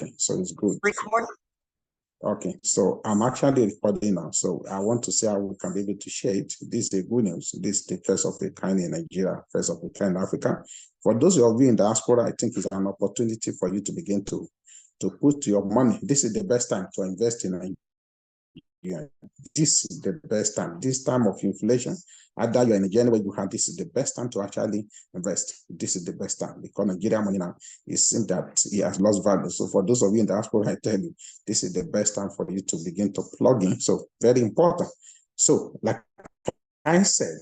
Okay, so it's good. Record. Okay, so I'm actually recording now. So I want to see how we can be able to share it. This is the good news. This is the first of the kind in Nigeria, first of the kind in Africa. For those of you in diaspora, I think it's an opportunity for you to begin to put your money. This is the best time to invest in Nigeria. This is the best time. This time of inflation, either you're in a journey where you have, this is the best time to actually invest. This is the best time because Nigeria money now, it seems that it has lost value. So for those of you in the diaspora, I tell you, this is the best time for you to begin to plug in. So very important. So like I said,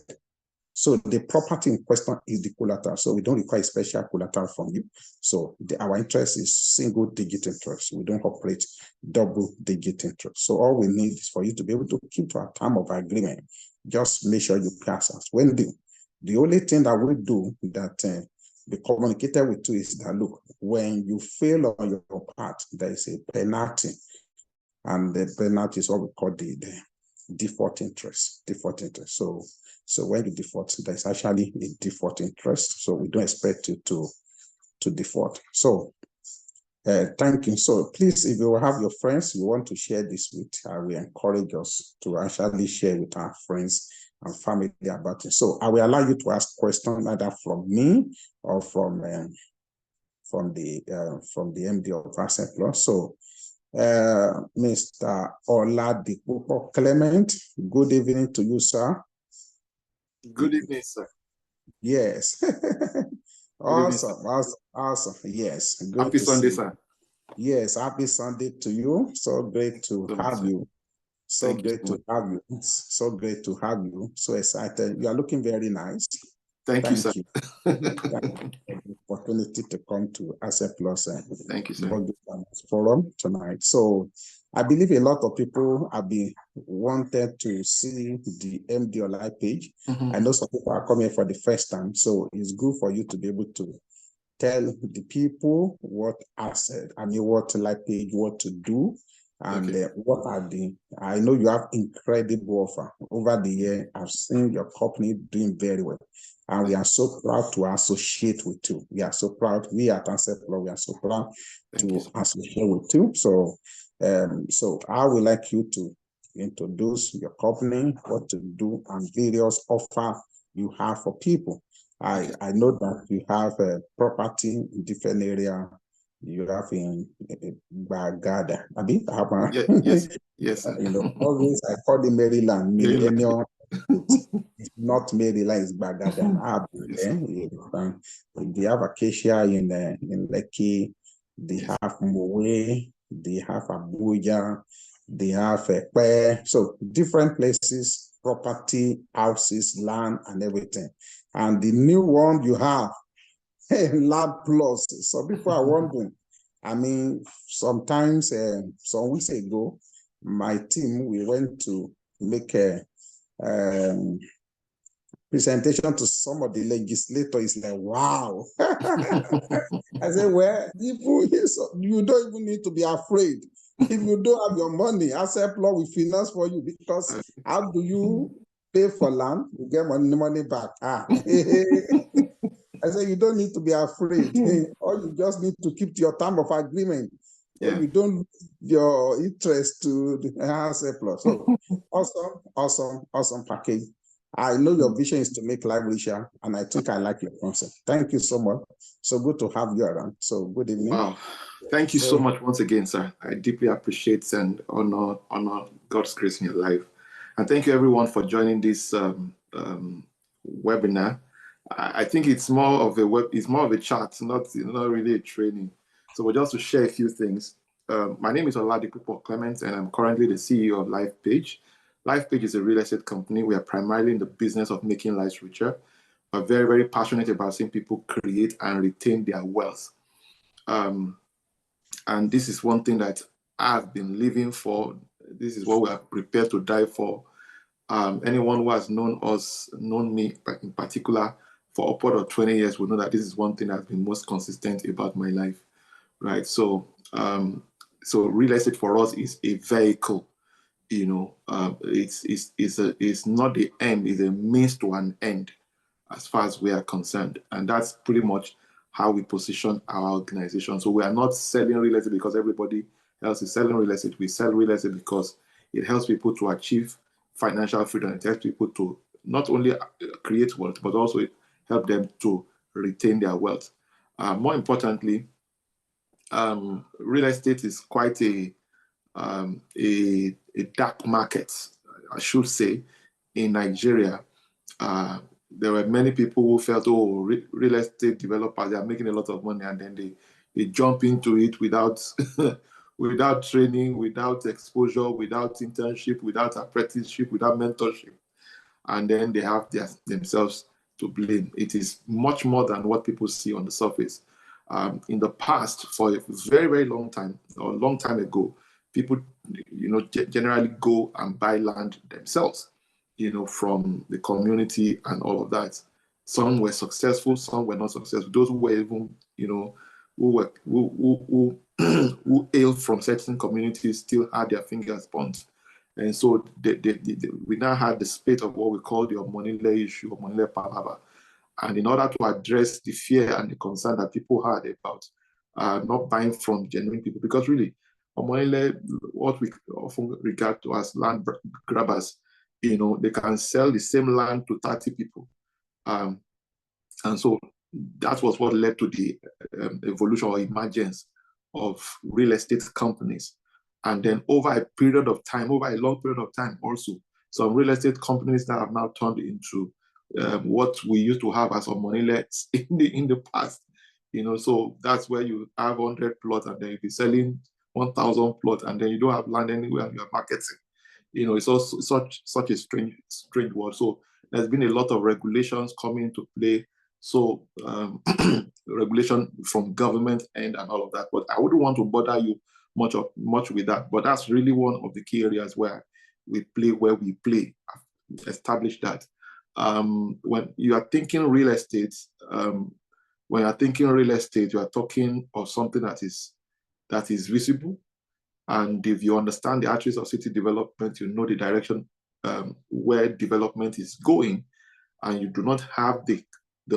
so the property in question is the collateral. So we don't require special collateral from you. So our interest is single digit interest. We don't operate double digit interest. So all we need is for you to be able to keep to our time of agreement. Just make sure you pass us. When the only thing that we do that be communicated with you is that, look, when you fail on your part, there is a penalty. And the penalty is what we call the default interest. Default interest. So when you default, there's actually a default interest. So we don't expect you to default. So thank you. So please, if you have your friends you want to share this with, I will encourage us to actually share with our friends and family about it. So I will allow you to ask questions either from me or from the MD of AssetPlus. So Mr. Oladipupo Clement, good evening to you, sir. Good evening, sir. Yes. Awesome. Yes. Good happy Sunday, sir. Yes, happy Sunday to you. So great to have you. So great to have you. So great to have you. So excited. You are looking very nice. Thank you, sir. Thank you for the opportunity to come to AssetPlus Thank you, sir. Forum tonight. So I believe a lot of people have been wanted to see the MD or Lifepage. I know some people are coming for the first time, so it's good for you to be able to tell the people what Lifepage, what to do, and what are I know you have incredible offer. Over the year, I've seen your company doing very well. And we are so proud to associate with you. We are so proud. We at AssetPlus, we are so proud to associate with you. So, so I would like you to introduce your company, what to do, and various offer you have for people. I know that you have a property in different area. You have in GBAGADA. Yes. You know, always I call it Maryland, Millennium. It's not Maryland, it's GBAGADA. They have Acacia in Lekki, they have Moe, they have Abuja, they have Ekpe. So different places, property, houses, land, and everything. And the new one you have, LifePlus. So people are wondering. I mean, sometimes, some weeks ago, my team, we went to make a presentation to some of the legislators. It's like, wow. I said, well, you don't even need to be afraid. If you don't have your money, AssetPlus will finance for you, because how do you pay for land? You get money back. I said, you don't need to be afraid. Or you just need to keep to your term of agreement. So you don't lose your interest to the AssetPlus. So awesome package. I know your vision is to make life richer, and I think I like your concept. Thank you so much. So good to have you around. So good evening. Wow. Thank you so much once again, sir. I deeply appreciate and honor God's grace in your life. And thank you everyone for joining this webinar. I think it's more of a chat, not really a training. So we're just to share a few things. My name is Oladipupo Clement, and I'm currently the CEO of Lifepage. Lifepage is a real estate company. We are primarily in the business of making lives richer. We're very, very passionate about seeing people create and retain their wealth. And this is one thing that I've been living for. This is what we are prepared to die for. Anyone who has known me in particular for upward of 20 years will know that this is one thing that's been most consistent about my life, right? So, so real estate for us is a vehicle. You know, it's not the end; it's a means to an end, as far as we are concerned, and that's pretty much how we position our organization. So we are not selling real estate because everybody else is selling real estate. We sell real estate because it helps people to achieve financial freedom. It helps people to not only create wealth, but also help them to retain their wealth. More importantly, real estate is quite a dark market, I should say, in Nigeria. There were many people who felt, oh, real estate developers, they are making a lot of money, and then they jump into it without without training, without exposure, without internship, without apprenticeship, without mentorship, and then they have themselves to blame. It is much more than what people see on the surface. In the past, for a very, very long time, or a long time ago, people, generally go and buy land themselves, from the community and all of that. Some were successful, some were not successful. Those who were even, who hail from certain communities still had their fingers burnt. And so we now had the spate of what we call the Omonile issue, Omonile Palava. And in order to address the fear and the concern that people had about not buying from genuine people, because really, Omonile, what we often regard to as land grabbers, they can sell the same land to 30 people. And so that was what led to the evolution or emergence of real estate companies. And then over a period of time, over a long period of time also, some real estate companies that have now turned into what we used to have as Omonilets in the past. So that's where you have 100 plots and then you'll be selling 1,000 plots and then you don't have land anywhere and you're marketing. It's also such a strange world. So there's been a lot of regulations coming into play. So regulation from government and all of that. But I wouldn't want to bother you much with that. But that's really one of the key areas where we play. I've established that. When you are thinking real estate, you are talking of something that is visible. And if you understand the attributes of city development, you know the direction where development is going, and you do not have the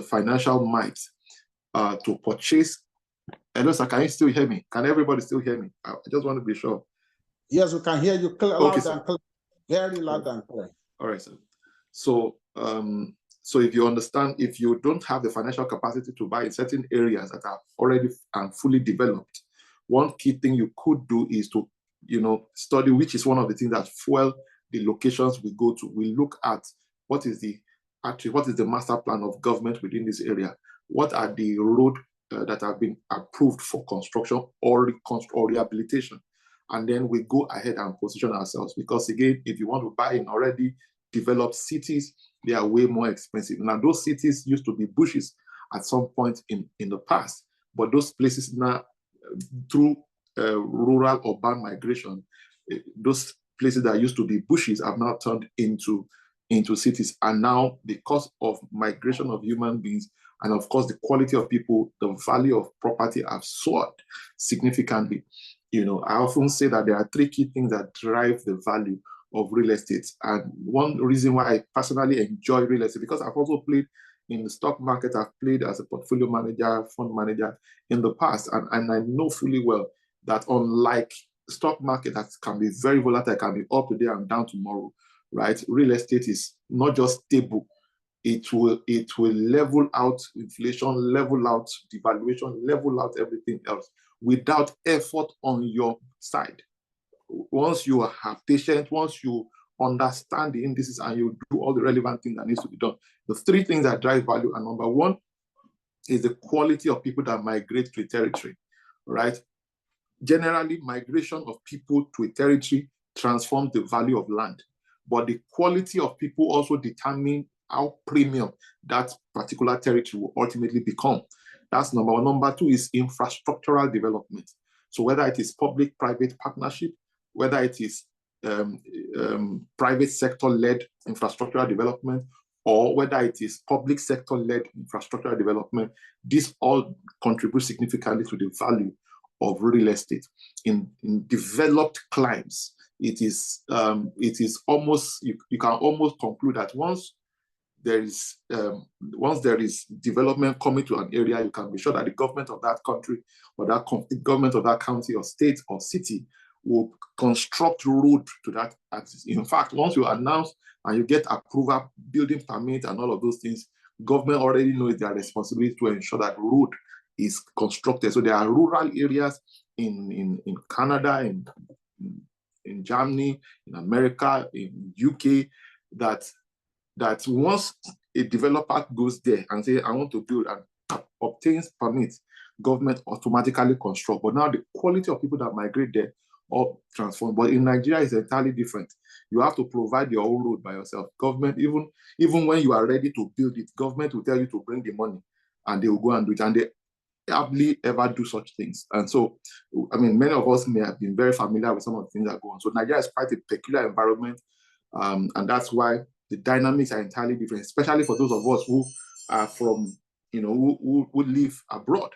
financial might to purchase. Hello, sir, can you still hear me? Can everybody still hear me? I just want to be sure. Yes, we can hear you loud and clear, very loud and clear. All right, sir. So, so if you understand, if you don't have the financial capacity to buy in certain areas that are already and fully developed, one key thing you could do is to, study, which is one of the things that fuel the locations we go to. We look at what is the master plan of government within this area? What are the roads that have been approved for construction or rehabilitation? And then we go ahead and position ourselves, because again, if you want to buy in already developed cities, they are way more expensive. Now, those cities used to be bushes at some point in the past, but those places now, through rural urban migration, those places that used to be bushes have now turned into cities. And now, because of migration of human beings, and of course the quality of people, the value of property have soared significantly. I often say that there are three key things that drive the value of real estate. And one reason why I personally enjoy real estate, because I've also played in the stock market, I've played as a portfolio manager, fund manager in the past, and I know fully well that unlike the stock market that can be very volatile, can be up today and down tomorrow, right? Real estate is not just stable. It will level out inflation, level out devaluation, level out everything else without effort on your side. Once you are patient, once you understand the indices and you do all the relevant things that needs to be done, the three things that drive value are: number one is the quality of people that migrate to a territory, right? Generally, migration of people to a territory transforms the value of land, but the quality of people also determine how premium that particular territory will ultimately become. That's number one. Number two is infrastructural development. So whether it is public-private partnership, whether it is private sector-led infrastructural development, or whether it is public sector-led infrastructural development, this all contributes significantly to the value of real estate. In developed climes, it is almost, you can almost conclude that once there is once there is development coming to an area, you can be sure that the government of that country or that government of that county or state or city will construct road to that axis. In fact, once you announce and you get approval, building permit and all of those things, government already knows their responsibility to ensure that road is constructed. So there are rural areas in Canada, in Germany, in America, in UK, that once a developer goes there and say, I want to build, and obtains permits, government automatically construct. But now the quality of people that migrate there or transform. But in Nigeria, it's entirely different. You have to provide your own road by yourself. Government, even when you are ready to build it, government will tell you to bring the money and they will go and do it. And they hardly ever do such things. And so, I mean, many of us may have been very familiar with some of the things that go on. So Nigeria is quite a peculiar environment. And that's why the dynamics are entirely different, especially for those of us who are from, who live abroad.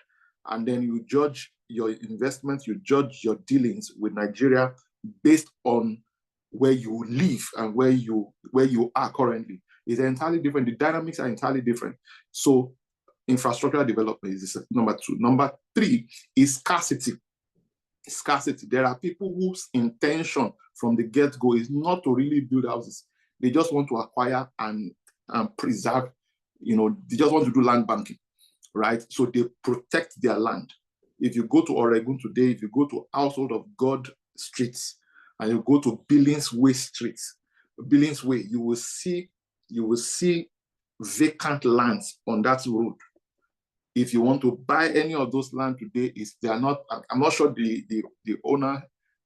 And then you judge your investments, you judge your dealings with Nigeria based on where you live and where you are currently. It's entirely different. The dynamics are entirely different. So infrastructural development is number two. Number three is scarcity. Scarcity. There are people whose intention from the get-go is not to really build houses. They just want to acquire and preserve, they just want to do land banking, right? So they protect their land. If you go to Oregon today, if you go to Household of God streets, and you go to Billings Way streets, Billings Way, you will see vacant lands on that road. If you want to buy any of those land today, I'm not sure the owner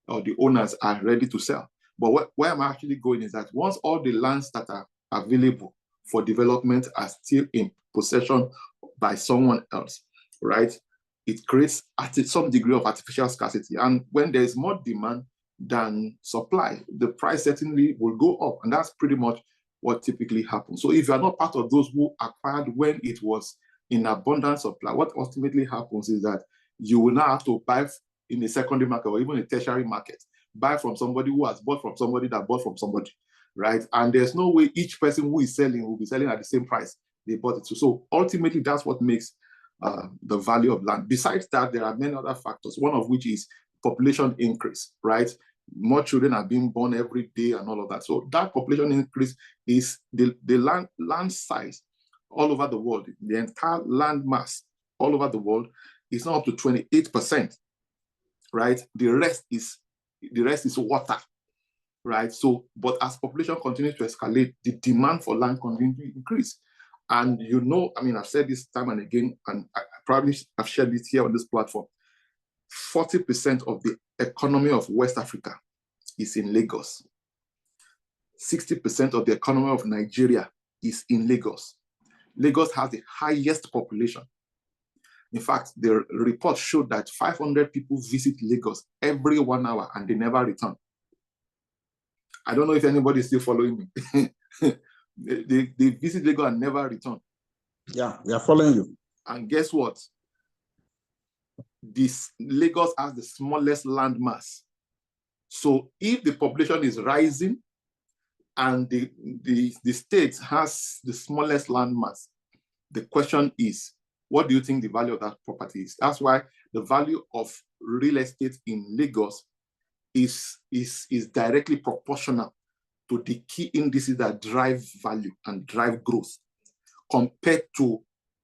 or the owners are ready to sell. But where I'm actually going is that once all the lands that are available for development are still in possession by someone else, right? It creates some degree of artificial scarcity. And when there is more demand than supply, the price certainly will go up. And that's pretty much what typically happens. So if you are not part of those who acquired when it was in abundant supply, what ultimately happens is that you will now have to buy in the secondary market or even a tertiary market, buy from somebody who has bought from somebody that bought from somebody, right? And there's no way each person who is selling will be selling at the same price they bought it to. So ultimately, that's what makes the value of land. Besides that, there are many other factors, one of which is population increase, right? More children are being born every day and all of that. So that population increase is the land size all over the world, the entire land mass all over the world is now up to 28%, right? The rest is water, right? So, but as population continues to escalate, the demand for land continues to increase. And I've said this time and again, and I probably have shared this here on this platform, 40% of the economy of West Africa is in Lagos. 60% of the economy of Nigeria is in Lagos. Lagos has the highest population. In fact, the report showed that 500 people visit Lagos every 1 hour and they never return. I don't know if anybody is still following me. they visit Lagos and never return. Yeah, we are following you. And guess what? Lagos has the smallest land mass. So if the population is rising and the state has the smallest land mass, the question is, what do you think the value of that property is? That's why the value of real estate in Lagos is directly proportional to the key indices that drive value and drive growth, compared to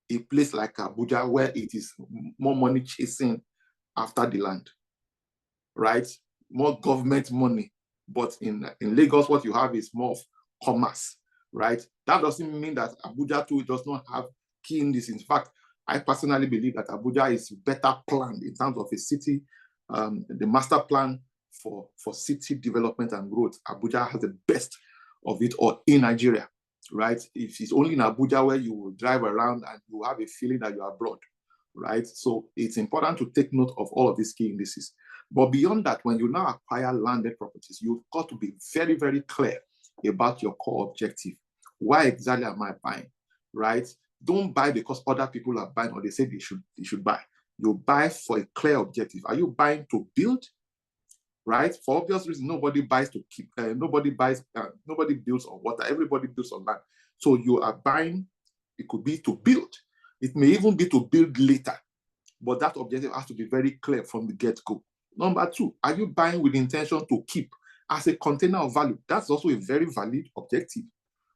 a place like Abuja, where it is more money chasing after the land, right? More government money. But in Lagos, what you have is more of commerce, right? That doesn't mean that Abuja too does not have key indices. In fact, I personally believe that Abuja is better planned in terms of a city, the master plan for city development and growth. Abuja has the best of it all in Nigeria, right? If it's only in Abuja where you will drive around and you have a feeling that you're abroad, right? So it's important to take note of all of these key indices. But beyond that, when you now acquire landed properties, you've got to be very, very clear about your core objective. Why exactly am I buying, right? Don't buy because other people are buying or they say they should buy. You buy for a clear objective. Are you buying to build, right? For obvious reasons, nobody buys to keep. Nobody builds on water. Everybody builds on land. So you are buying, it could be to build. It may even be to build later, but that objective has to be very clear from the get-go. Number two, are you buying with the intention to keep as a container of value? That's also a very valid objective,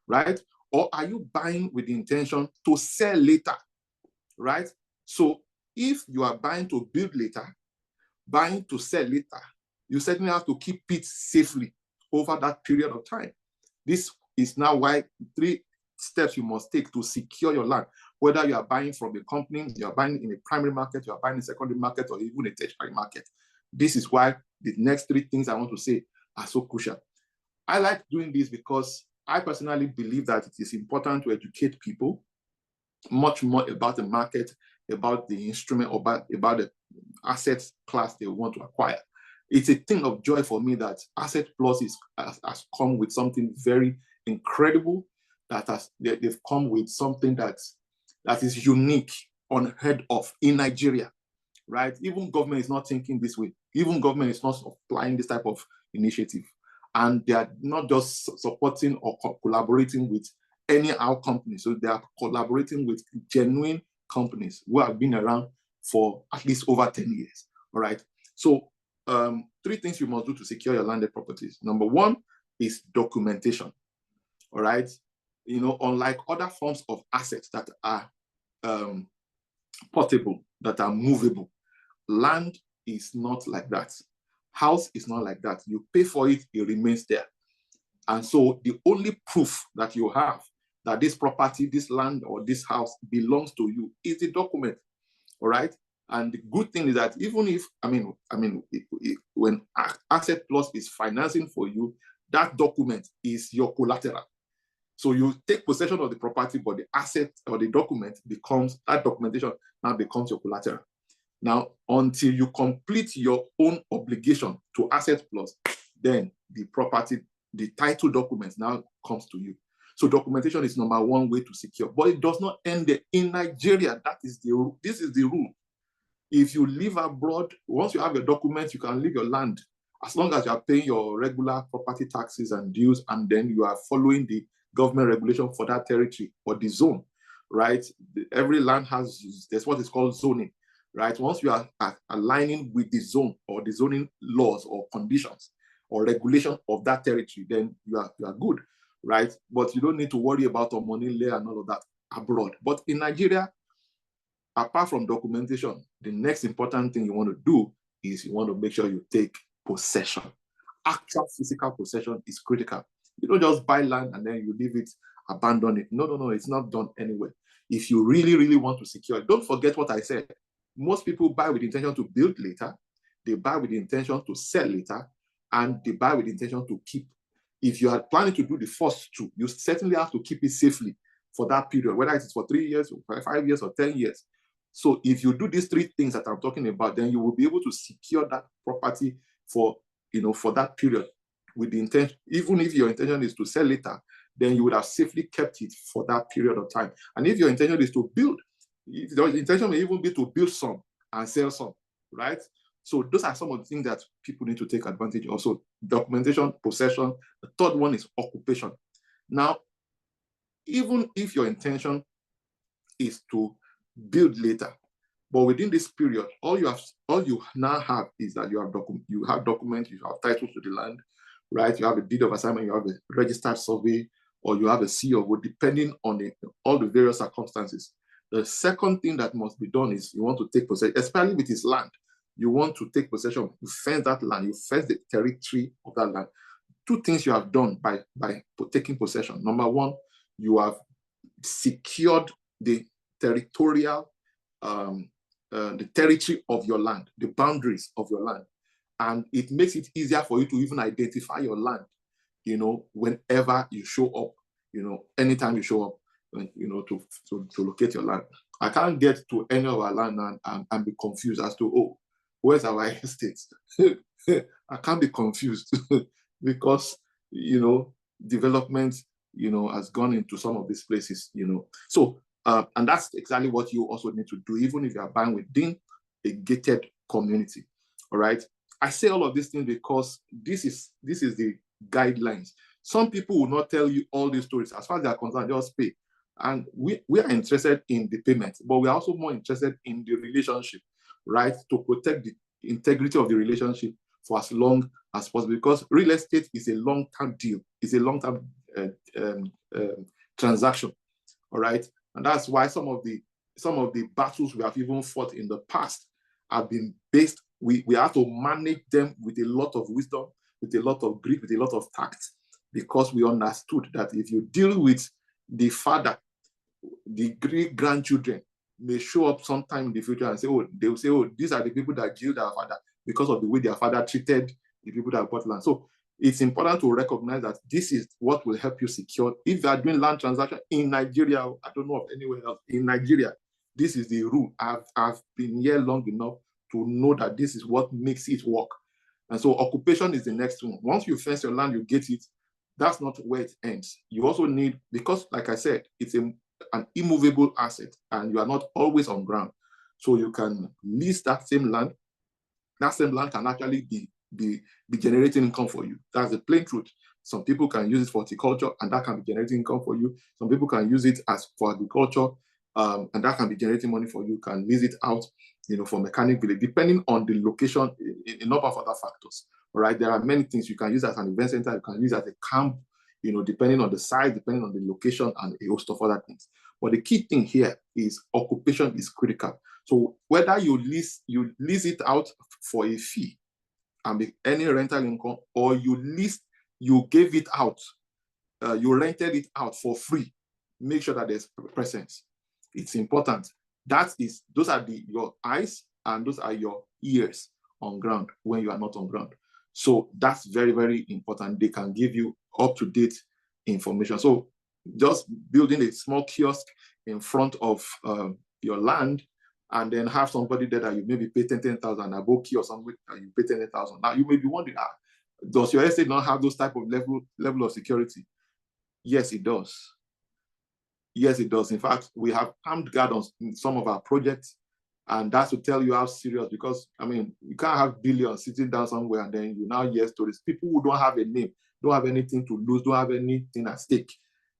right? Or are you buying with the intention to sell later, right? So if you are buying to build later, buying to sell later, you certainly have to keep it safely over that period of time. This is now why 3 steps you must take to secure your land, whether you are buying from a company, you are buying in a primary market, you are buying in a secondary market, or even a tertiary market. This is why the next 3 things I want to say are so crucial. I like doing this because I personally believe that it is important to educate people much more about the market, about the instrument, about the asset class they want to acquire. It's a thing of joy for me that AssetPlus has come with something very incredible, they've come with something that is unique, unheard of in Nigeria, right? Even government is not thinking this way. Even government is not applying this type of initiative. And they are not just supporting or collaborating with anyhow companies. So they are collaborating with genuine companies who have been around for at least over 10 years, all right? So 3 things you must do to secure your landed properties. Number 1 is documentation, all right? You know, unlike other forms of assets that are portable, that are movable, land is not like that. House is not like that. You pay for it, it remains there. And so the only proof that you have that this property, this land, or this house belongs to you is the document, all right? And the good thing is that even if, when AssetPlus is financing for you, that document is your collateral. So you take possession of the property, but the asset or the document becomes, that documentation now becomes your collateral. Now, until you complete your own obligation to AssetPlus, then the property, the title document now comes to you. So documentation is number 1 way to secure, but it does not end there. In Nigeria, this is the rule. If you live abroad, once you have your documents, you can leave your land as long as you are paying your regular property taxes and dues, and then you are following the government regulation for that territory or the zone, right? Every land there's what is called zoning, right? Once you are aligning with the zone or the zoning laws or conditions or regulation of that territory, then you are good, right? But you don't need to worry about money layer and all of that abroad. But in Nigeria, apart from documentation, the next important thing you want to do is you want to make sure you take possession. Actual physical possession is critical. You don't just buy land and then you leave it, abandon it. No, it's not done anywhere. If you really, really want to secure it, don't forget what I said. Most people buy with the intention to build later, they buy with the intention to sell later, and they buy with the intention to keep. If you are planning to do the first 2, you certainly have to keep it safely for that period, whether it is for 3 years, or 5 years, or 10 years. So if you do these 3 things that I'm talking about, then you will be able to secure that property for that period with the intention. Even if your intention is to sell later, then you would have safely kept it for that period of time. And if your intention is to build, the intention may even be to build some and sell some, right? So those are some of the things that people need to take advantage of. So documentation, possession. The 3rd one is occupation. Now, even if your intention is to build later, but within this period, all you now have is that you have documents, you have titles to the land, right? You have a deed of assignment, you have a registered survey, or you have a CO, depending on all the various circumstances. The second thing that must be done is you want to take possession, especially with his land. You want to take possession, you fence that land, you fence the territory of that land. 2 things you have done by taking possession. Number 1, you have secured the territorial, the territory of your land, the boundaries of your land. And it makes it easier for you to even identify your land, whenever you show up, anytime you show up, to locate your land. I can't get to any of our land and be confused as to, where's our estate? I can't be confused because, development, has gone into some of these places, So, and that's exactly what you also need to do, even if you are buying within a gated community, all right? I say all of these things because this is the guidelines. Some people will not tell you all these stories. As far as they are concerned, just pay. And we are interested in the payment, but we are also more interested in the relationship, right? To protect the integrity of the relationship for as long as possible, because real estate is a long-term deal. It's a long-term transaction, all right? And that's why some of the battles we have even fought in the past have been based, we have to manage them with a lot of wisdom, with a lot of grit, with a lot of tact, because we understood that if you deal with the father, the great-grandchildren may show up sometime in the future and say, oh, they will say, oh, these are the people that killed our father because of the way their father treated the people that bought land. So it's important to recognize that this is what will help you secure. If you are doing land transaction in Nigeria, I don't know of anywhere else, in Nigeria, this is the rule. I've been here long enough to know that this is what makes it work. And so occupation is the next one. Once you fence your land, you get it. That's not where it ends. You also need, because like I said, it's an immovable asset and you are not always on ground. So you can lease that same land. That same land can actually be generating income for you. That's the plain truth. Some people can use it for horticulture and that can be generating income for you. Some people can use it as for agriculture and that can be generating money for you. You can lease it out, for mechanic village, depending on the location, a number of other factors. All right, there are many things you can use as an event center. You can use as a camp, depending on the size, depending on the location, and a host of other things. But the key thing here is occupation is critical. So whether you lease it out for a fee and make any rental income, or you gave it out, you rented it out for free, make sure that there's presence. It's important. Those are your eyes and those are your ears on ground when you are not on ground. So that's very, very important. They can give you up-to-date information. So just building a small kiosk in front of your land and then have somebody there that you maybe pay 10,000, a book or something that you pay 10,000. Now you may be wondering, does your estate not have those type of level of security? Yes, it does. Yes, it does. In fact, we have armed guards in some of our projects, and that's to tell you how serious, because, you can't have billions sitting down somewhere and then you now hear stories. People who don't have a name, don't have anything to lose, don't have anything at stake,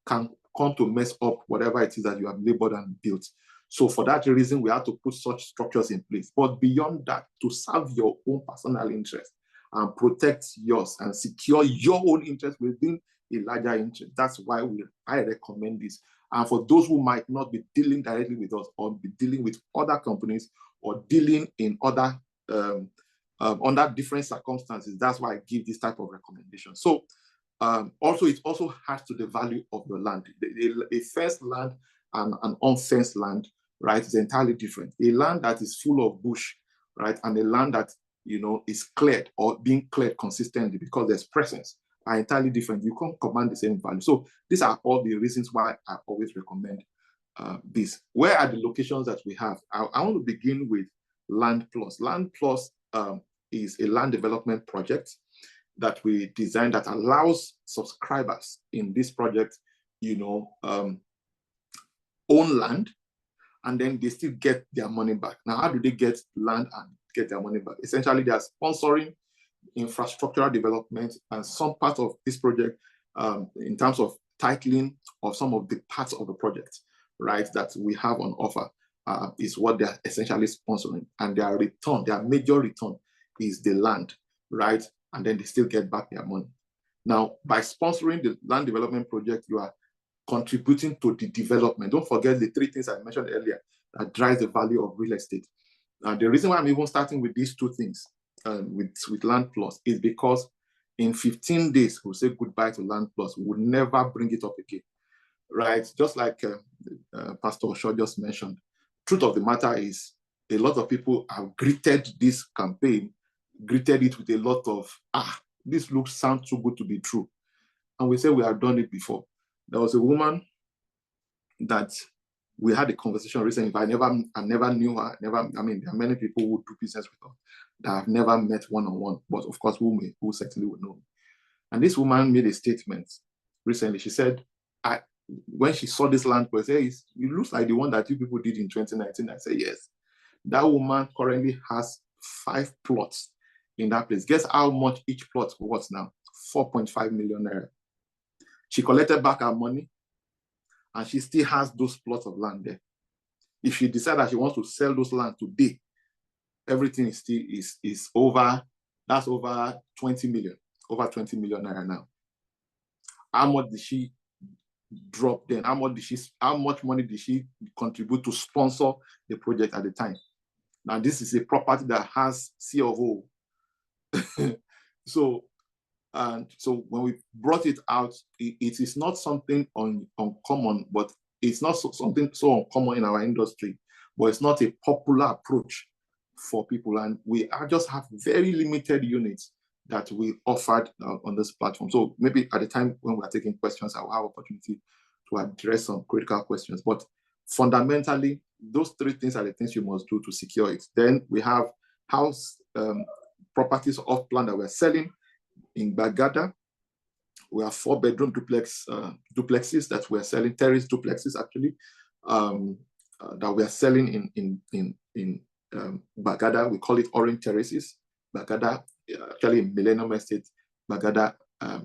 can come to mess up whatever it is that you have labored and built. So for that reason, we have to put such structures in place. But beyond that, to serve your own personal interest and protect yours and secure your own interest within a larger interest, that's why I recommend this. And for those who might not be dealing directly with us or be dealing with other companies or dealing in other under different circumstances, that's why I give this type of recommendation. So also, it also has to the value of your land. A fenced land and an unfenced land, right, is entirely different. A land that is full of bush, right, and a land that is cleared or being cleared consistently because there's presence, are entirely different. You can't command the same value. So these are all the reasons why I always recommend this. Where are the locations that we have? I want to begin with LandPlus. LandPlus is a land development project that we designed that allows subscribers in this project, own land, and then they still get their money back. Now, how do they get land and get their money back? Essentially, they are sponsoring infrastructural development and some part of this project in terms of titling of some of the parts of the project, right, that we have on offer is what they're essentially sponsoring. And their return, their major return is the land, right? And then they still get back their money. Now, by sponsoring the land development project, you are contributing to the development. Don't forget the three things I mentioned earlier that drives the value of real estate. The reason why I'm even starting with these two things with LandPlus is because in 15 days, we'll say goodbye to LandPlus. We'll never bring it up again, right? Just like Pastor Shaw just mentioned. Truth of the matter is a lot of people have greeted this campaign, greeted it with a lot of, this sounds too good to be true. And we say we have done it before. There was a woman that we had a conversation recently. I never knew her. There are many people who do business with us that I've never met one-on-one, but of course, who certainly would know me. And this woman made a statement recently. She said, when she saw this land, she said, it looks like the one that you people did in 2019. I said, yes. That woman currently has 5 plots in that place. Guess how much each plot was now? 4.5 million naira. She collected back her money, and she still has those plots of land there. If she decides that she wants to sell those land today, everything is still is over. That's over 20 million, over 20 million naira now. How much did she drop then? How much money did she contribute to sponsor the project at the time? Now, this is a property that has C of O. So when we brought it out, it is not something uncommon, but it's not something so uncommon in our industry, but it's not a popular approach for people. And we just have very limited units that we offered on this platform. So maybe at the time when we're taking questions, I'll have opportunity to address some critical questions. But fundamentally, those three things are the things you must do to secure it. Then we have house properties off plan that we're selling in GBAGADA. We have 4-bedroom duplexes that we're selling, TERRACE duplexes actually, that we are selling in GBAGADA. We call it Orange Terraces. GBAGADA, actually in Millennium Estate, GBAGADA,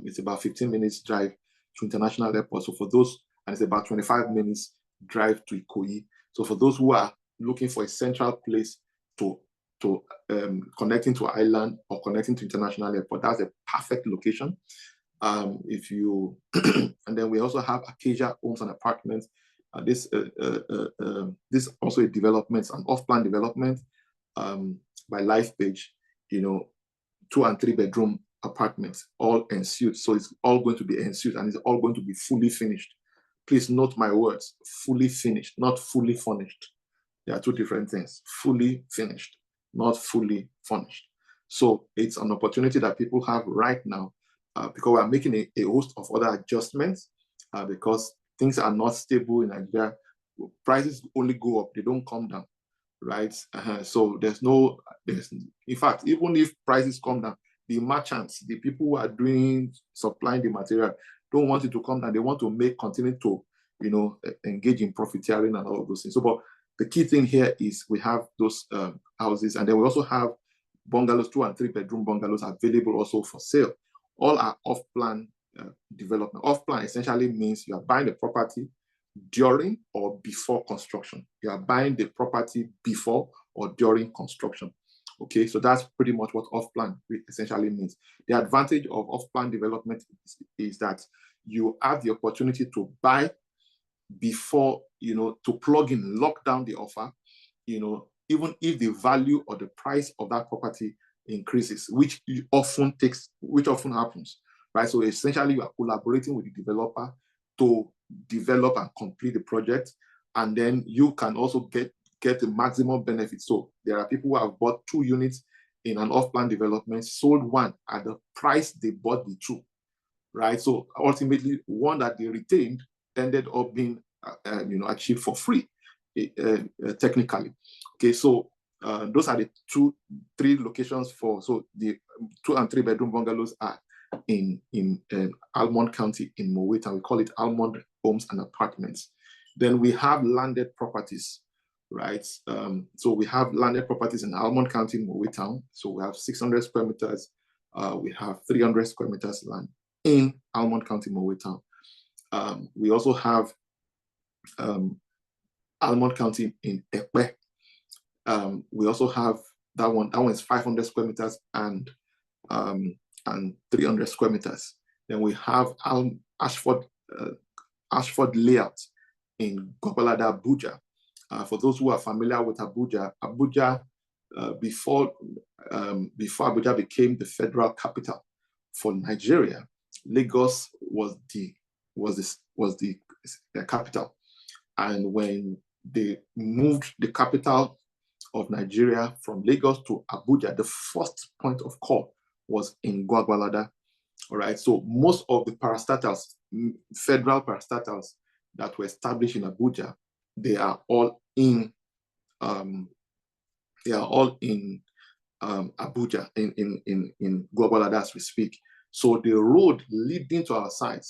it's about 15 minutes drive to International Airport. So for those, and it's about 25 minutes drive to Ikoyi. So for those who are looking for a central place to connecting to island or connecting to International Airport, that's a perfect location. And then we also have Acacia Homes and Apartments. This also a development, an off-plan development by Lifepage, 2 and 3 bedroom apartments, all ENSUITE. So it's all going to be ENSUITE, and it's all going to be fully finished. Please note my words, fully finished, not fully furnished. There are two different things, fully finished, not fully furnished. So it's an opportunity that people have right now because we're making a host of other adjustments because things are not stable in Nigeria. Prices only go up, they don't come down, right? So in fact, even if prices come down, the merchants, the people who are supplying the material, don't want it to come down. They want to continue to, engage in profiteering and all of those things. So, but the key thing here is we have those houses, and then we also have bungalows, 2 and 3 bedroom bungalows available also for sale. All are off-plan development. Off-plan essentially means you are buying the property during or before construction. You are buying the property before or during construction. Okay, so that's pretty much what off-plan essentially means. The advantage of off-plan development is that you have the opportunity to buy before, to plug in, lock down the offer, even if the value or the price of that property increases, which often happens, right? So essentially you are collaborating with the developer to develop and complete the project, and then you can also get the maximum benefit. So there are people who have bought 2 units in an off-plan development, sold one at the price they bought the 2, right? So ultimately, one that they retained ended up being, achieved for free, technically. Okay, so those are the 3 locations so the 2 and 3 bedroom bungalows are in Almond County in Moweta. We call it Almond Homes and Apartments. Then we have landed properties, right? So we have landed properties in Almond County in Moweta. So we have 600 square meters. We have 300 square meters land in Almond County, Moweta. We also have Almond County in Ekpe. We also have that one. That one is 500 square meters and 300 square meters. Then we have Ashford Layout in GBAGADA, Abuja. For those who are familiar with Abuja, before Abuja became the federal capital for Nigeria, Lagos was the capital. And when they moved the capital of Nigeria from Lagos to Abuja, the first point of call was in GBAGADA. All right, so most of the parastatals, federal parastatals that were established in Abuja, they are all in Abuja, in GBAGADA as we speak. So the road leading to our site,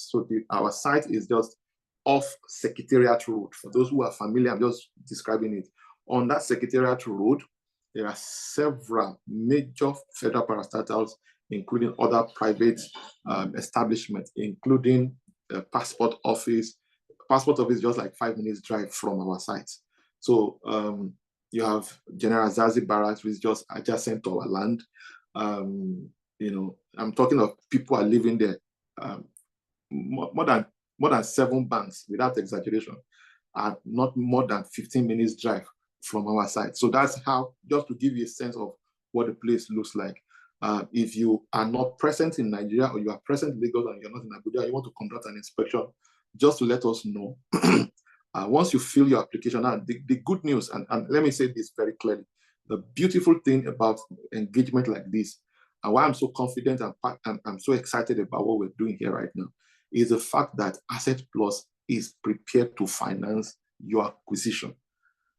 our site is just off Secretariat Road. For those who are familiar, I'm just describing it. On that Secretariat Road, there are several major federal parastatals, including other private establishments, including passport office. Passport office is just like 5 minutes drive from our site. So you have General Zazi Barracks, which is just adjacent to our land. You know, I'm talking of people are living there. More than 7 banks, without exaggeration, are not more than 15 minutes drive from our site. So that's how, just to give you a sense of what the place looks like. If you are not present in Nigeria, or you are present in Lagos and you're not in Abuja, you want to conduct an inspection, just to let us know. Once you fill your application out, the good news, and let me say this very clearly, the beautiful thing about engagement like this, and why I'm so confident and I'm so excited about what we're doing here right now, is the fact that AssetPlus is prepared to finance your acquisition.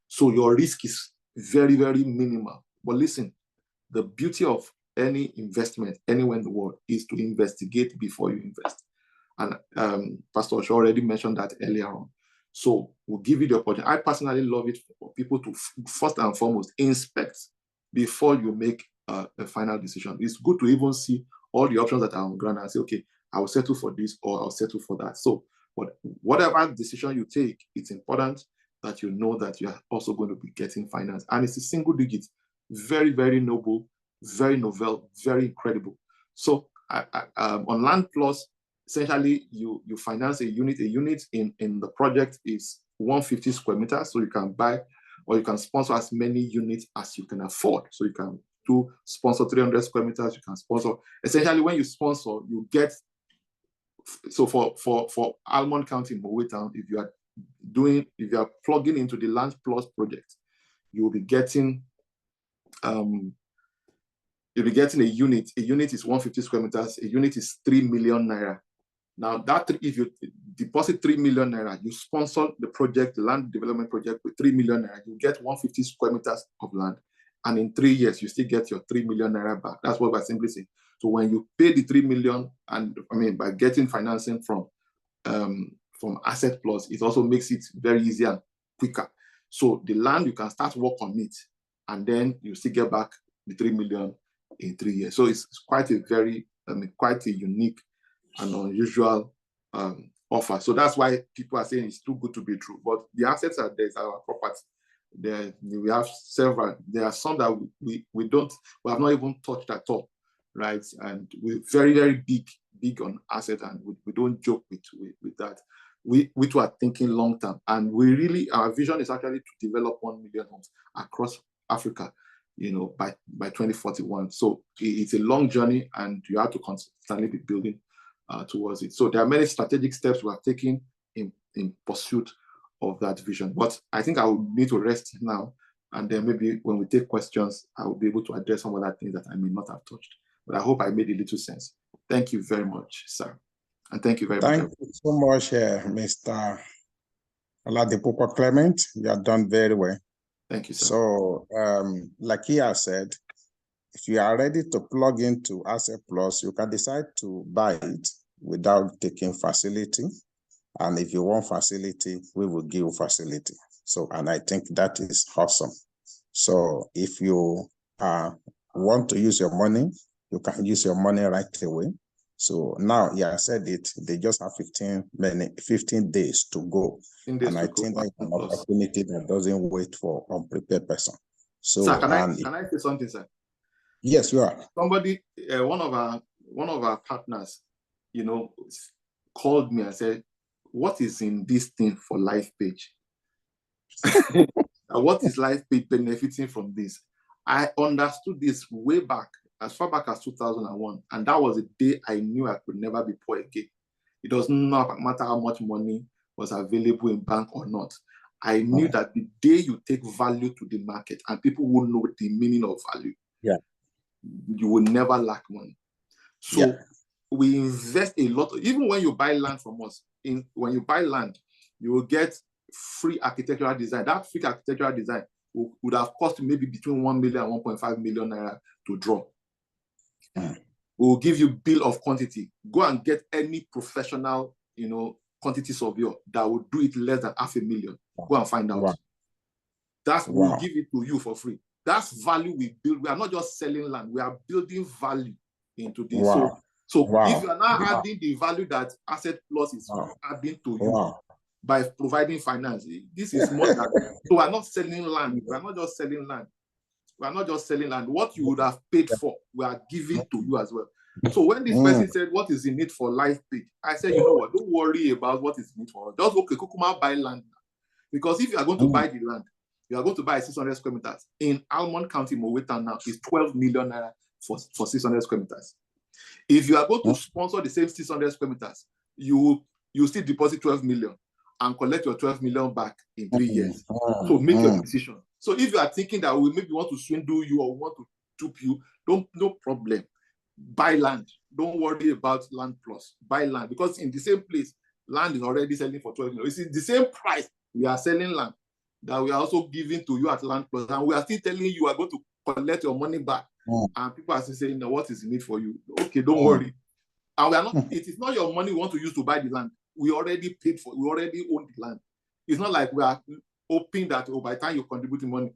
So your risk is very, very minimal. But listen, the beauty of any investment anywhere in the world is to investigate before you invest. And Pastor Osho already mentioned that earlier on. So we'll give you the opportunity. I personally love it for people to first and foremost inspect before you make a final decision. It's good to even see all the options that are on ground and say, okay, I will settle for this or I'll settle for that. So whatever decision you take, it's important that you know that you are also going to be getting finance. And it's a single digit, very, very noble, very novel, very incredible. So on Land Plus, essentially you finance a unit. A unit in the project is 150 square meters. So you can buy or you can sponsor as many units as you can afford. So you can sponsor 300 square meters, you can sponsor. Essentially, when you sponsor, you get, so for Almond County, Mowe Town, if you are plugging into the Land Plus project, you'll be getting a unit. A unit is 150 square meters. A unit is 3 million naira. Now, that if you deposit 3 million naira, you sponsor the project, the land development project, with 3 million naira, you get 150 square meters of land. And in 3 years, you still get your 3 million naira back. That's what we're simply saying. So when you pay the 3 million, and I mean, by getting financing from AssetPlus, it also makes it very easy and quicker. So the land, you can start work on it, and then you still get back the 3 million in 3 years. So it's quite a very, quite a unique and unusual offer. So that's why people are saying it's too good to be true. But the assets are there, our property. There we have several. There are some that we have not even touched at all, right? And we're very, very big on asset, and we don't joke with that. We too are thinking long term, and we really, our vision is actually to develop 1 million homes across Africa, you know, by 2041. So it's a long journey, and you have to constantly be building towards it. So there are many strategic steps we are taking in pursuit of that vision. But I think I will need to rest now, and then maybe when we take questions, I will be able to address some other things that I may not have touched. But I hope I made a little sense. Thank you very much, sir. And thank you very much. Thank you so much, Mr. Oladipupo Clement. You have done very well. Thank you, sir. So, like he has said, if you are ready to plug into AssetPlus, you can decide to buy it without taking facility. And if you want facility, we will give you facility. So, and I think that is awesome. So if you want to use your money, you can use your money right away. So now, yeah, I said it, they just have 15 days to go. And I think that's an opportunity that doesn't wait for unprepared person. So, sir, can I say something, sir? Yes, you are. Somebody, one of our partners, you know, called me and said, "What is in this thing for Lifepage? What is Lifepage benefiting from this?" I understood this way back, as far back as 2001, and that was the day I knew I could never be poor again. It does not matter how much money was available in bank or not. I knew that the day you take value to the market and people will know the meaning of value, you will never lack money. So we invest a lot. Even when you buy land from us, when you buy land, you will get free architectural design. That free architectural design would have cost maybe between 1 million and 1.5 million naira to draw. We will give you bill of quantity. Go and get any professional, you know, quantity surveyor that will do it less than 500,000. Go and find out. That's we'll give it to you for free. That's value we build. We are not just selling land. We are building value into this. So So Wow. if you are now Wow. adding the value that AssetPlus is Wow. adding to you Wow. by providing finance, this is more than. So we are not selling land. We are not just selling land. We are not just selling land. What you would have paid for, we are giving to you as well. So when this person said, what is in it for Lifepage? I said, you know what? Don't worry about what is in it for. Just okay, Kukuma buy land. Because if you are going to buy the land, you are going to buy 600 square meters. In Almond County, Moweta now is 12 million naira for 600 square meters. If you are going to sponsor the same 600 square meters, you still deposit 12 million and collect your 12 million back in 3 years. So make your decision. So if you are thinking that we maybe want to swindle you or want to dupe you, no problem. Buy land. Don't worry about land plus. Buy land, because in the same place, land is already selling for 12 million. It's the same price we are selling land that we are also giving to you at land plus, and we are still telling you are going to collect your money back. And people are still saying, no, what is in it for you? Okay, don't worry. And we are not. It is not your money we want to use to buy the land. We already paid for. We already own the land. It's not like we are hoping that by the time you contribute the money,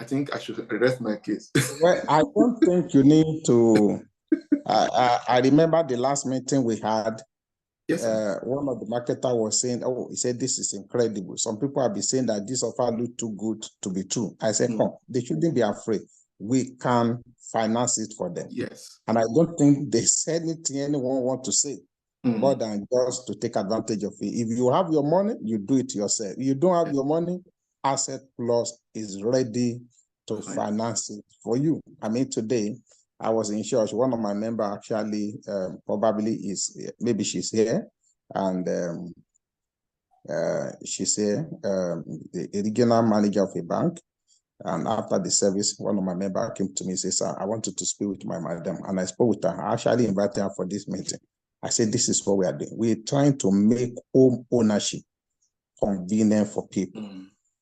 I think I should rest my case. Well, I don't think you need to. I remember the last meeting we had. Yes, one of the marketer was saying, "Oh, he said this is incredible." Some people have been saying that this offer look too good to be true. I said, "Come, they shouldn't be afraid. We can finance it for them." Yes, and I don't think there's anything anyone want to say more than just to take advantage of it. If you have your money, you do it yourself. If you don't have your money, AssetPlus is ready to finance it for you. I mean, today I was in church. One of my members actually probably is, maybe she's here, and she's here, the regional manager of a bank. And after the service, one of my members came to me and said, "Sir, I wanted to speak with my madam." And I spoke with her. I actually invited her for this meeting. I said, "This is what we are doing. We're trying to make home ownership convenient for people."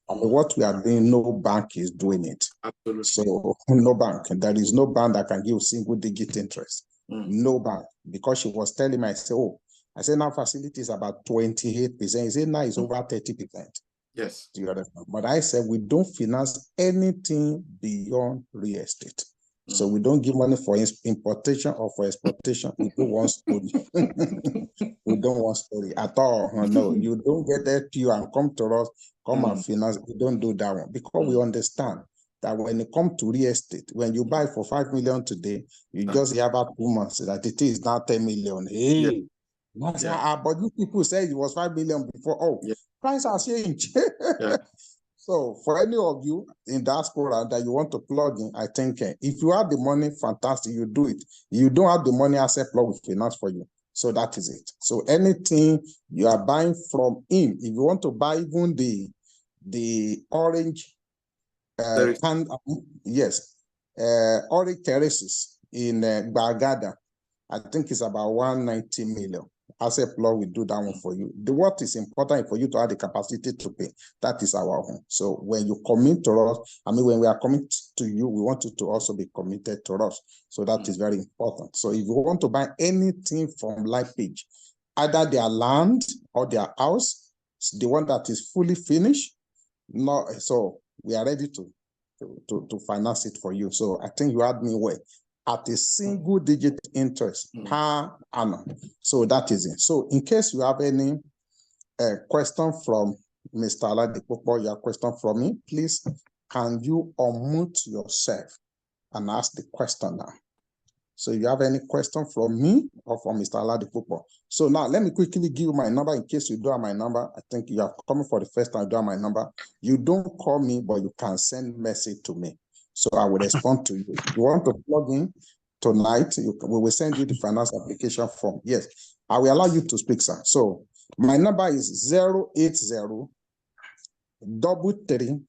And what we are doing, no bank is doing it. Absolutely. So no bank. There is no bank that can give single digit interest. No bank. Because she was telling me, I said, "Oh," I said, "Now facility is about 28%. He said, "Now it's over 30%. Yes. Do you understand? But I said we don't finance anything beyond real estate. So we don't give money for importation or for exportation. We don't want story. We don't want story at all. No, you don't get that pure and come to us, come and finance. We don't do that one, because we understand that when it comes to real estate, when you buy for 5 million today, you just have about 2 months that it is now 10 million. Hey. But you people say it was 5 million before. Oh, price has changed. So for any of you in diaspora that you want to plug in, I think if you have the money, fantastic, you do it. You don't have the money, AssetPlus will finance for you. So that is it. So anything you are buying from him, if you want to buy even the orange orange terraces in GBAGADA, I think it's about 190 million. AssetPlus will do that one for you. What is important for you to have the capacity to pay. That is our own. So when you commit to us, I mean, when we are committed to you, we want you to also be committed to us. So that is very important. So if you want to buy anything from Lifepage, either their land or their house, the one that is fully finished, so we are ready to finance it for you. So I think you had me well. At a single digit interest per annum. So that is it. So in case you have any question from Mr. Aladipopo, your question from me, please, can you unmute yourself and ask the question now? So if you have any question from me or from Mr. Aladipopo. So now let me quickly give you my number in case you don't have my number. I think you are coming for the first time, you don't have my number. You don't call me, but you can send message to me. So I will respond to you. If you want to plug in tonight, we will send you the finance application form. Yes, I will allow you to speak, sir. So my number is 080 33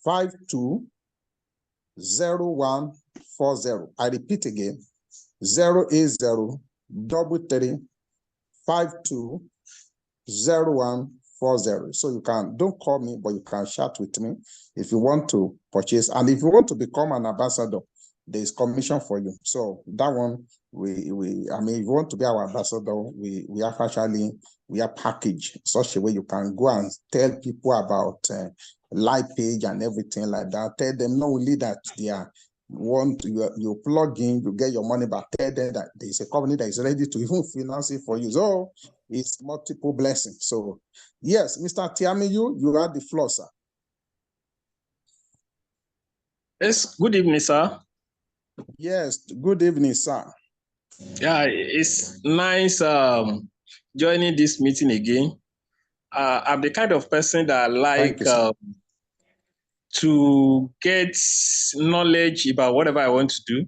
52 0140. I repeat again, 080 33 52 0140. So you can, don't call me, but you can chat with me if you want to purchase. And if you want to become an ambassador, there is commission for you. So that one, I mean, if you want to be our ambassador, we have actually, we are packaged such a way you can go and tell people about Lifepage and everything like that. Tell them not only that you plug in, you get your money back. Tell them that there's a company that is ready to even finance it for you. So it's multiple blessings. So yes, Mr. Tiamiyu, you have the floor, sir. Yes, good evening, sir. Yes, good evening, sir. Yeah, it's nice joining this meeting again. I'm the kind of person that like to get knowledge about whatever I want to do,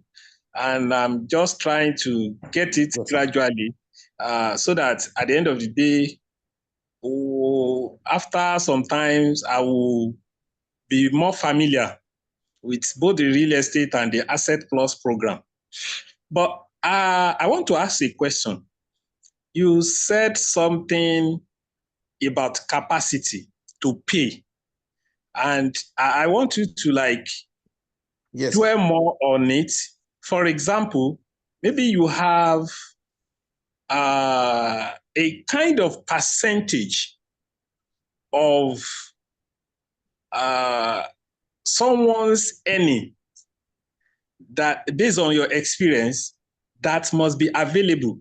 and I'm just trying to get it gradually, so that at the end of the day, after some times, I will be more familiar with both the real estate and the AssetPlus program. But I want to ask a question. You said something about capacity to pay, and I want you to dwell more on it. For example, maybe you have a kind of percentage of someone's earning that, based on your experience, that must be available,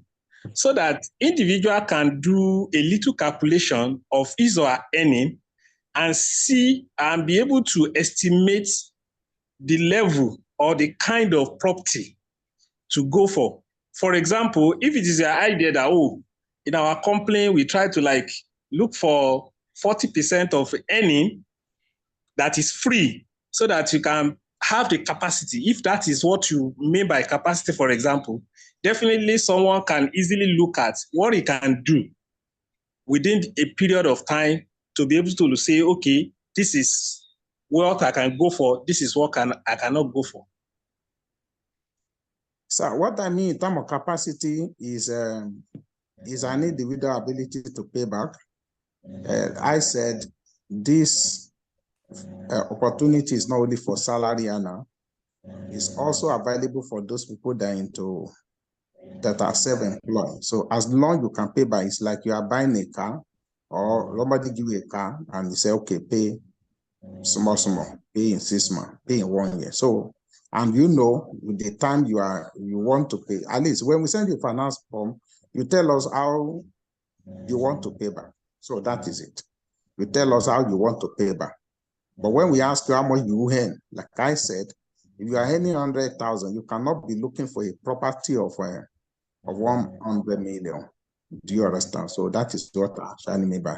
so that individual can do a little calculation of his or her earning and see and be able to estimate the level or the kind of property to go for. For example, if it is your idea that, in our company, we try to look for 40% of earning that is free, so that you can have the capacity. If that is what you mean by capacity, for example, definitely someone can easily look at what he can do within a period of time to be able to say, okay, this is what I can go for, this is what I cannot go for. So what I mean in terms of capacity is an individual ability to pay back. I said this opportunity is not only for salary earner, it's also available for those people that are self-employed. So as long you can pay back, it's like you are buying a car, or somebody give you a car and you say, okay, pay small, pay in 6 months, pay in 1 year. So, and with the time you want to pay, at least when we send you a finance form, you tell us how you want to pay back. So that is it. You tell us how you want to pay back. But when we ask you how much you earn, like I said, if you are earning 100,000, you cannot be looking for a property of 100 million. Do you understand? So that is what I actually mean by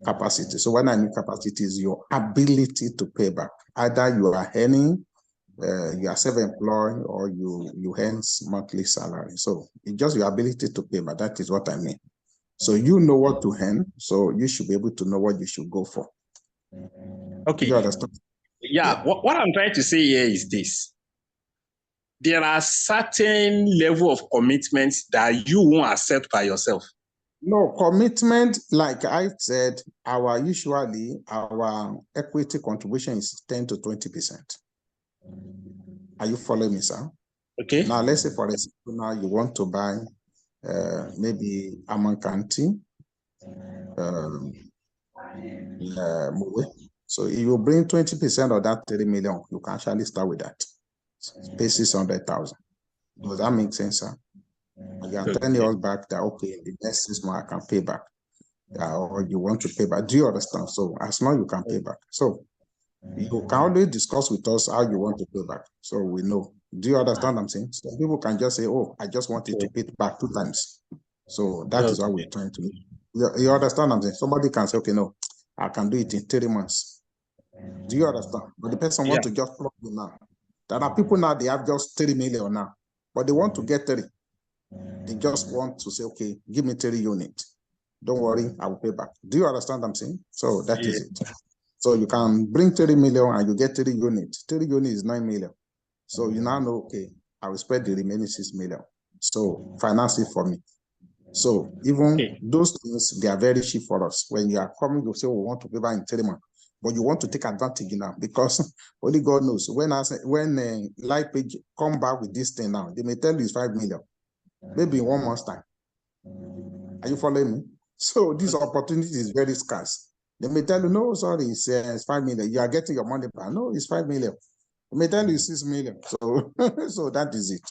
capacity. So when I mean capacity, is your ability to pay back. Either you are earning, you are self-employed, or you earn monthly salary. So it's just your ability to pay back. That is what I mean. So you know what to earn, so you should be able to know what you should go for. Okay. You understand? Yeah. What I'm trying to say here is this. There are certain level of commitments that you won't accept by yourself. No, commitment, like I said, our equity contribution is 10 to 20%. Are you following me, sir? Okay. Now, let's say, for example, now you want to buy maybe Amankanti, so if you bring 20% of that 30 million, you can actually start with that. Pay 600,000. Does that make sense, sir? You are telling us back that, okay, in the next 6 months I can pay back, or you want to pay back. Do you understand? So as long as you can pay back. So you can always discuss with us how you want to pay back, so we know. Do you understand what I'm saying? So people can just say, oh, I just wanted to pay back 2 times. So that is what we're trying to do. You understand what I'm saying? Somebody can say, okay, no, I can do it in 3 months. Do you understand? But the person wants to just plug in now. There are people now, they have just 30 million now, but they want to get 30. They just want to say, okay, give me 30 units. Don't worry, I will pay back. Do you understand what I'm saying? So that is it. So you can bring 30 million and you get 30 units. 30 units is 9 million. So you now know, okay, I will spread the remaining 6 million. So finance it for me. So even those things, they are very cheap for us. When you are coming, you say, we want to pay back in 3 months. But you want to take advantage now, because only God knows. When Lifepage come back with this thing now, they may tell you it's 5 million. Maybe in 1 month's time. Are you following me? So this opportunity is very scarce. They may tell you, no, sorry, it's 5 million. You are getting your money back. No, it's 5 million. may tell you 6 million. So, so that is it.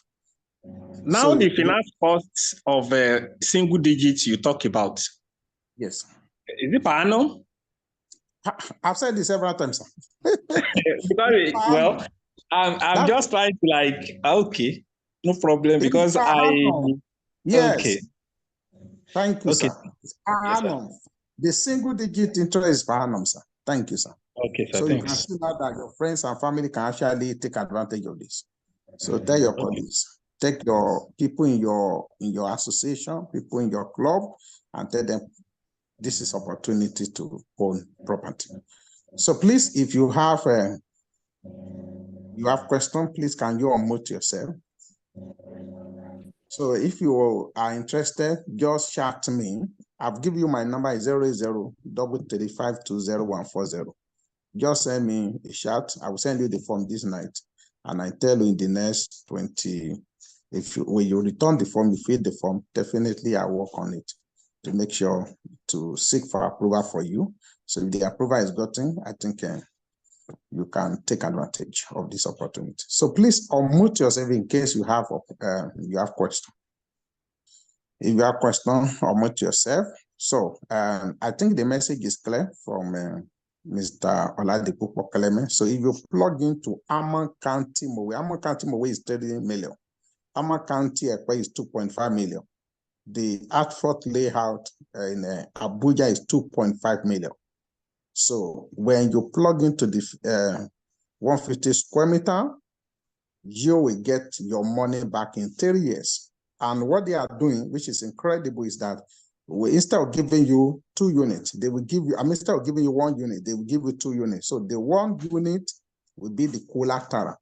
Now, So, the finance costs of single digits you talk about. Yes. Is it per annum? I've said this several times. Because, well, I'm just trying to like, okay, no problem, because Yes. Okay. Thank you, Okay. sir. Per annum. The single digit interest per annum, sir. Thank you, sir. Okay, sir. So Thanks. you can see now that your friends and family can actually take advantage of this. So tell your colleagues, take your people in your association, people in your club, and tell them this is opportunity to own property. So please, if you have question, please can you unmute yourself? So if you are interested, just chat to me. I've given you my number is 080-335-20140. Just send me a chat. I will send you the form this night, and I tell you in the next 20. When you return the form, you fill the form. Definitely, I work on it to make sure to seek for approval for you. So if the approval is gotten, I think you can take advantage of this opportunity. So please unmute yourself in case you have question. If you have question, unmute yourself. So I think the message is clear from Mr. Oladipo Keleme. So if you plug into Amman County Mowe is 30 million. Amman County is 2.5 million. The Hartford layout in Abuja is 2.5 million. So when you plug into the 150 square meter, you will get your money back in 3 years. And what they are doing, which is incredible, is that instead of giving you 2 units, they will give you, instead of giving you 1 unit, they will give you 2 units. So the 1 unit will be the collateral.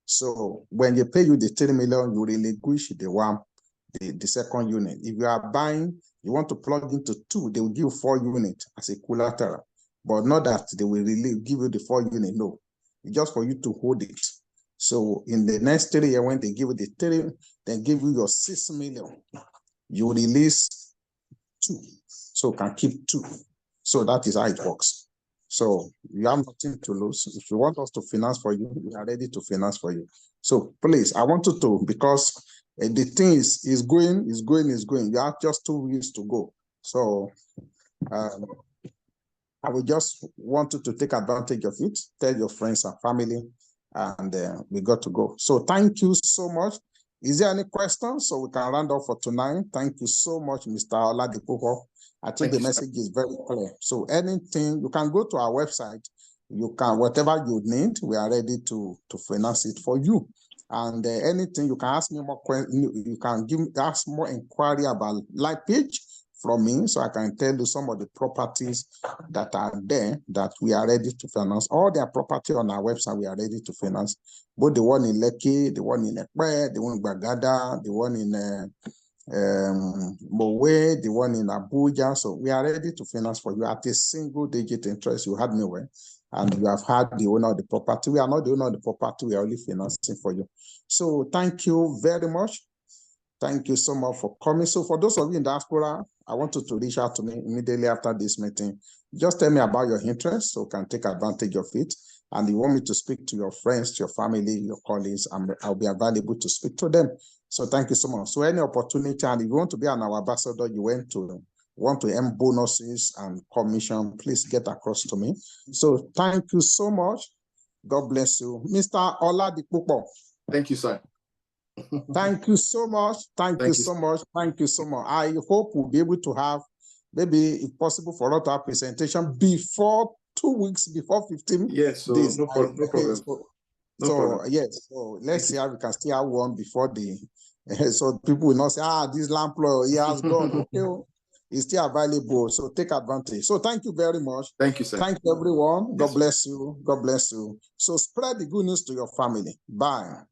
So when they pay you the 3 million, you relinquish the second unit. If you are buying, you want to plug into 2, they will give you 4 units as a collateral. But not that they will really give you the 4 unit, no. It's just for you to hold it. So in the next 3 years, when they give you the 3, they give you your 6 million. You release 2, so can keep 2. So that is how it works. So you have nothing to lose. If you want us to finance for you, we are ready to finance for you. So please, I want you to, because the thing is going. You have just 2 weeks to go. So I would just want you to take advantage of it. Tell your friends and family, and we got to go. So thank you so much. Is there any questions? So we can round off for tonight. Thank you so much, Mr. Oladipo. I think the message is very clear. So anything, you can go to our website. You can, whatever you need, we are ready to finance it for you. And anything, you can ask me more questions. You can ask more inquiry about Lifepage from me, so I can tell you some of the properties that are there that we are ready to finance. All their property on our website, we are ready to finance. Both the one in Lekki, the one in Ekpe, the one in GBAGADA, the one in Mowe, the one in Abuja. So we are ready to finance for you at a single digit interest. You had me well, and you have had the owner of the property. We are not the owner of the property. We are only financing for you. So thank you very much. Thank you so much for coming. So for those of you in diaspora, I want you to reach out to me immediately after this meeting. Just tell me about your interest so I can take advantage of it. And you want me to speak to your friends, your family, your colleagues, and I'll be available to speak to them. So thank you so much. So any opportunity, and if you want to be an ambassador, you want to earn bonuses and commission, please get across to me. So thank you so much. God bless you. Mr. Oladipo. Thank you, sir. Thank you so much. Thank you so much. Thank you so much. I hope we'll be able to have, maybe if possible, for us to have presentation before 2 weeks, before 15 yes, so days. No problem. So yes, so let's see how we can still have one before the, so people will not say, this landlord, he has gone. Okay, it's still available. So take advantage. So thank you very much. Thank you, sir. Thank you, everyone. Yes, God bless you. God bless you. So spread the good news to your family. Bye.